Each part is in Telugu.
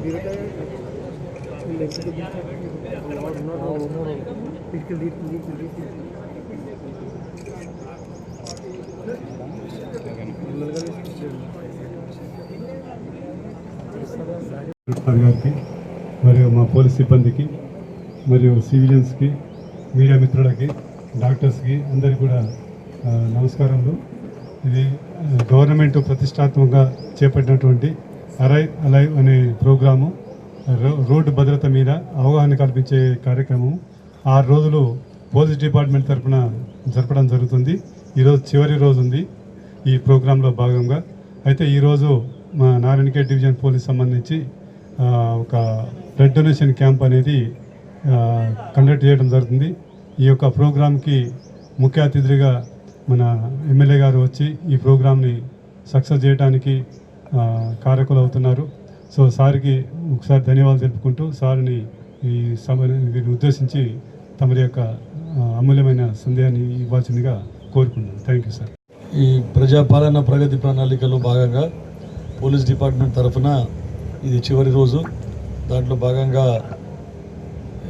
గారికి మరియు మా పోలీస్ సిబ్బందికి మరియు సివిలియన్స్కి మీడియా మిత్రులకి డాక్టర్స్కి అందరికీ కూడా నమస్కారములు. ఇది గవర్నమెంట్ ప్రతిష్టాత్మకంగా చేపట్టినటువంటి అరైవ్ అలైవ్ అనే ప్రోగ్రాము రోడ్డు భద్రత మీద అవగాహన కల్పించే కార్యక్రమం 6 రోజులు పోలీస్ డిపార్ట్మెంట్ తరఫున జరపడం జరుగుతుంది. ఈరోజు చివరి రోజు ఉంది ఈ ప్రోగ్రాంలో భాగంగా. అయితే ఈరోజు మా నారాయణఖేడ్ డివిజన్ పోలీస్ సంబంధించి ఒక బ్లడ్ డొనేషన్ క్యాంప్ అనేది కండక్ట్ చేయడం జరుగుతుంది. ఈ యొక్క ప్రోగ్రాంకి ముఖ్య అతిథిగా మన ఎమ్మెల్యే గారు వచ్చి ఈ ప్రోగ్రాంని సక్సెస్ చేయడానికి కారకులు అవుతున్నారు. సో సార్కి ఒకసారి ధన్యవాదాలు తెలుపుకుంటూ సార్ని ఈ సభని ఉద్దేశించి తమరి యొక్క అమూల్యమైన సందేహాన్ని ఇవ్వాల్సిందిగా కోరుకుంటున్నాను. Thank you sir. ఈ ప్రజాపాలన ప్రగతి ప్రణాళికలో భాగంగా పోలీస్ డిపార్ట్మెంట్ తరఫున ఇది చివరి రోజు. దాంట్లో భాగంగా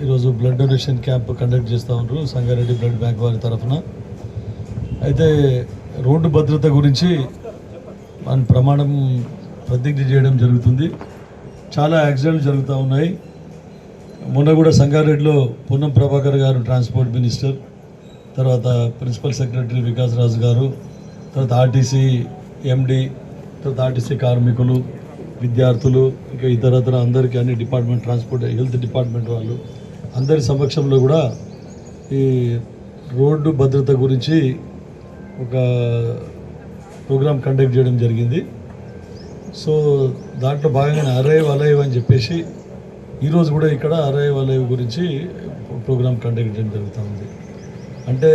ఈరోజు బ్లడ్ డొనేషన్ క్యాంప్ కండక్ట్ చేస్తూ ఉంటారు సంగారెడ్డి బ్లడ్ బ్యాంక్ వారి తరఫున. అయితే రోడ్డు భద్రత గురించి మన ప్రతిజ్ఞ చేయడం జరుగుతుంది. చాలా యాక్సిడెంట్లు జరుగుతూ ఉన్నాయి. మొన్న కూడా సంగారెడ్డిలో పొన్నం ప్రభాకర్ గారు ట్రాన్స్పోర్ట్ మినిస్టర్, తర్వాత ప్రిన్సిపల్ సెక్రటరీ వికాస్ రాజు గారు, తర్వాత ఆర్టీసీ ఎండి, తర్వాత ఆర్టీసీ కార్మికులు, విద్యార్థులు, ఇంకా ఇతరతర అందరికీ అన్ని డిపార్ట్మెంట్, ట్రాన్స్పోర్ట్, హెల్త్ డిపార్ట్మెంట్ వాళ్ళు అందరి సమక్షంలో కూడా ఈ రోడ్డు భద్రత గురించి ఒక ప్రోగ్రాం కండక్ట్ చేయడం జరిగింది. సో దాంట్లో భాగంగా అరైవ్ అలైవ్ అని చెప్పేసి ఈరోజు కూడా ఇక్కడ అరైవ్ అలైవ్ గురించి ప్రోగ్రాం కండక్ట్ చేయడం జరుగుతూ ఉంది. అంటే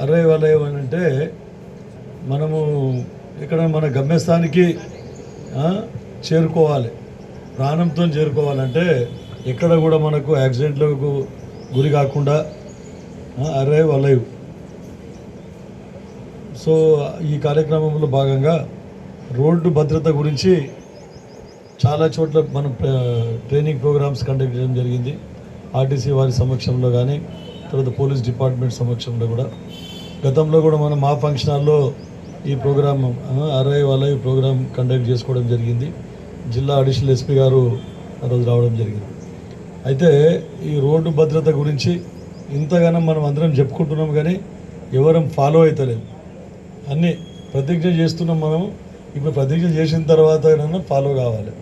అరైవ్ అలైవ్ అని అంటే మనము ఇక్కడ మన గమ్యస్థానికి చేరుకోవాలి, ప్రాణంతో చేరుకోవాలంటే ఎక్కడ కూడా మనకు యాక్సిడెంట్లకు గురి కాకుండా అరైవ్ అలైవ్. సో ఈ కార్యక్రమంలో భాగంగా రోడ్డు భద్రత గురించి చాలా చోట్ల మనం ట్రైనింగ్ ప్రోగ్రామ్స్ కండక్ట్ చేయడం జరిగింది. ఆర్టీసీ వారి సమక్షంలో కానీ, తర్వాత పోలీస్ డిపార్ట్మెంట్ సమక్షంలో కూడా. గతంలో కూడా మనం మా ఫంక్షన్ హాల్లో ఈ programme arrive alive programme conduct చేసుకోవడం జరిగింది. జిల్లా అడిషనల్ ఎస్పీ గారు ఆ రోజు రావడం జరిగింది. అయితే ఈ రోడ్డు భద్రత గురించి ఇంతగానో మనం అందరం చెప్పుకుంటున్నాం కానీ ఎవరం ఫాలో అవుతలేదు. అన్నీ ప్రతిజ్ఞ చేస్తున్నాం మనం. ఇప్పుడు ప్రతిజ్ఞ చేసిన తర్వాత ఏమన్నా ఫాలో కావాలి.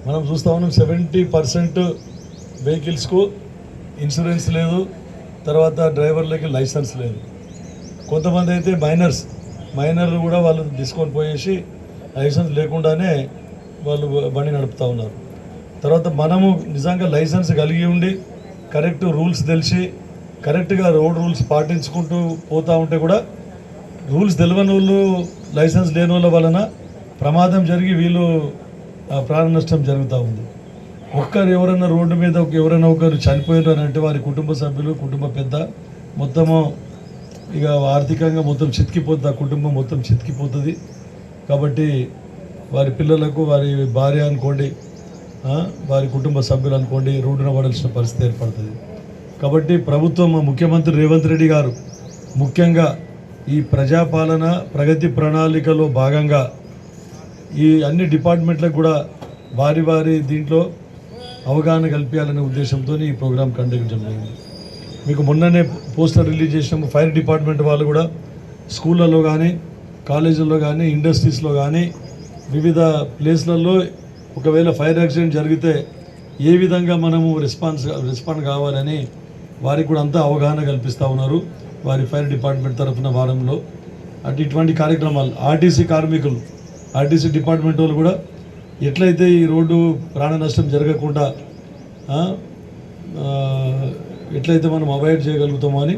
మనం చూస్తూ ఉన్నాం 70% వెహికల్స్కు ఇన్సూరెన్స్ లేదు, తర్వాత డ్రైవర్లకి లైసెన్స్ లేదు. కొంతమంది అయితే మైనర్లు కూడా వాళ్ళు తీసుకొని పోయేసి లైసెన్స్ లేకుండానే వాళ్ళు బండి నడుపుతూ ఉన్నారు. తర్వాత మనము నిజంగా లైసెన్స్ కలిగి ఉండి కరెక్ట్ రూల్స్ తెలిసి కరెక్ట్గా రోడ్ రూల్స్ పాటించుకుంటూ పోతూ ఉంటే కూడా రూల్స్ తెలియని వాళ్ళు, లైసెన్స్ లేని వాళ్ళ వలన ప్రమాదం జరిగి వీళ్ళు ప్రాణ నష్టం జరుగుతూ ఉంది. ఎవరైనా రోడ్డు మీద ఎవరైనా ఒకరు చనిపోయినారు అంటే వారి కుటుంబ సభ్యులు, కుటుంబ పెద్ద మొత్తము ఇక ఆర్థికంగా మొత్తం చితికిపోతుంది, ఆ కుటుంబం మొత్తం చితికిపోతుంది. కాబట్టి వారి పిల్లలకు, వారి భార్య అనుకోండి, వారి కుటుంబ సభ్యులు అనుకోండి, రోడ్డున పడాల్సిన పరిస్థితి ఏర్పడుతుంది. కాబట్టి ప్రభుత్వం, ముఖ్యమంత్రి రేవంత్ రెడ్డి గారు ముఖ్యంగా ఈ ప్రజాపాలన ప్రగతి ప్రణాళికలో భాగంగా ఈ అన్ని డిపార్ట్మెంట్లకు కూడా వారి దీంట్లో అవగాహన కల్పించాలనే ఉద్దేశంతో ఈ ప్రోగ్రాం కండక్ట్ జరిగింది. మీకు మొన్ననే పోస్టర్ రిలీజ్ చేసినాము. ఫైర్ డిపార్ట్మెంట్ వాళ్ళు కూడా స్కూళ్ళలో కానీ, కాలేజీల్లో కానీ, ఇండస్ట్రీస్లో కానీ, వివిధ ప్లేస్లలో ఒకవేళ ఫైర్ యాక్సిడెంట్ జరిగితే ఏ విధంగా మనము రెస్పాండ్ కావాలని వారికి కూడా అంతా అవగాహన కల్పిస్తూ ఉన్నారు వారి ఫైర్ డిపార్ట్మెంట్ తరఫున వారంలో. ఇటువంటి కార్యక్రమాలు ఆర్టీసీ కార్మికులు, ఆర్టీసీ డిపార్ట్మెంట్ వాళ్ళు కూడా ఎట్లయితే ఈ రోడ్డు ప్రాణ నష్టం జరగకుండా ఎట్లయితే మనం అవాయిడ్ చేయగలుగుతామో అని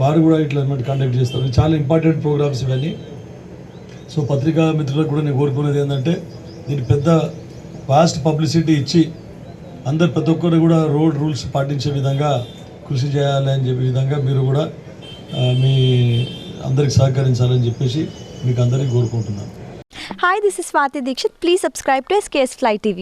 వారు కూడా ఇట్లా కండక్ట్ చేస్తారు. చాలా ఇంపార్టెంట్ ప్రోగ్రామ్స్ ఇవన్నీ. సో పత్రికా మిత్రులకు కూడా నేను కోరుకునేది ఏంటంటే దీనికి పెద్ద ఫాస్ట్ పబ్లిసిటీ ఇచ్చి అందరు ప్రతి ఒక్కరు కూడా రోడ్ రూల్స్ పాటించే విధంగా కృషి చేయాలి అని చెప్పే విధంగా మీరు కూడా మీ అందరికి సహకరించాలని చెప్పేసి మీకు అందరికీ కోరుకుంటున్నాను. Hi, this is Swati Dikshit. Please subscribe to SKS Fly TV.